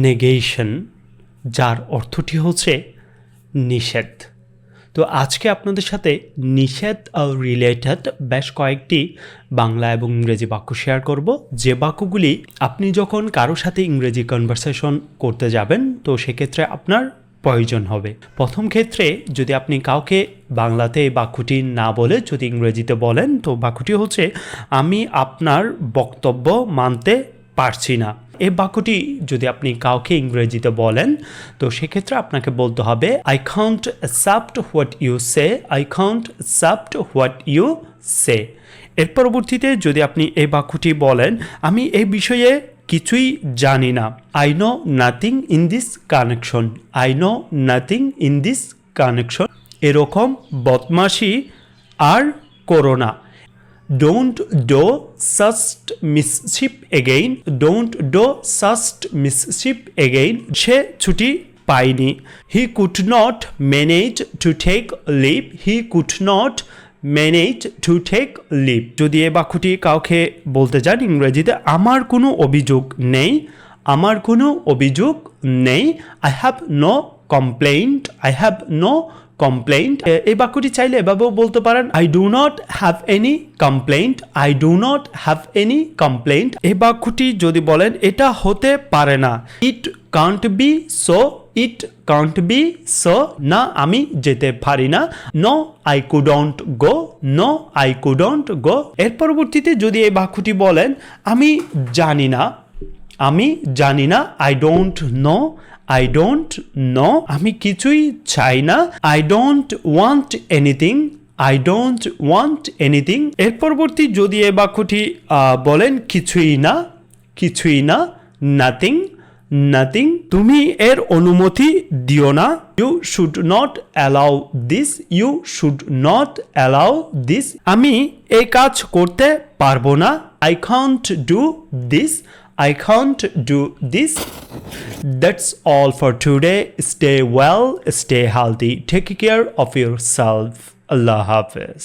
Negation, যার অর্থটি হচ্ছে নিষেধ। তো আজকে আপনাদের সাথে নিষেধ রিলেটেড বেশ কয়েকটি বাংলা এবং ইংরেজি বাক্য শেয়ার করব, যে বাক্যগুলি আপনি যখন কারো সাথে ইংরেজি কনভারসেশন করতে যাবেন তো সেক্ষেত্রে আপনার প্রয়োজন হবে। প্রথম ক্ষেত্রে যদি আপনি কাউকে বাংলাতে এই বাক্যটি না বলে যদি ইংরেজিতে বলেন, তো বাক্যটি হচ্ছে আমি আপনার বক্তব্য মানতে পারছি না। এই বাক্যটি যদি আপনি কাউকে ইংরেজিতে বলেন তো সেক্ষেত্রে আপনাকে বলতে হবে I can't accept what you say, I can't accept what you say. এর পরবর্তীতে যদি আপনি এই বাক্যটি বলেন আমি এই বিষয়ে কিছুই জানি না, I know nothing in this connection, I know nothing in this connection. এরকম বদমাশি আর করো না। Don't do such mischief again. Don't do such mischief again. সে ছুটি পায়নি। He could not manage to take leave. He could not manage to take leave. যদি এই বাক্যটি কাউকে বলতে যান ইংরেজিতে, আমার কোনো অভিযোগ নেই, আমার কোনো অভিযোগ নেই। I have no complaint. I have no complaint. এই বাক্যটি চাইলে এভাবেও বলতে পারেন I do not have any complaint, I do not have any complaint. এই বাক্যটি যদি বলেন এটা হতে পারে না, it can't be so, it can't be so, না আমি যেতে পারি না, no I couldn't go, no I couldn't go. এর পরবর্তীতে যদি এই বাক্যটি বলেন আমি জানি না, আমি জানি না, I don't know, I don't know, আমি কিছুই চাই না, I don't want anything, I don't want anything। এর পরবর্তী যদি এই বাক্যটি বলেন কিছুই না, কিছুই না, nothing, nothing, তুমি এর অনুমতি দিও না, you should not allow this, you should not allow this, আমি এই কাজ করতে পারবো না, I can't do this, I can't do this. That's all for today. Stay well, stay healthy. Take care of yourself. Allah Hafiz.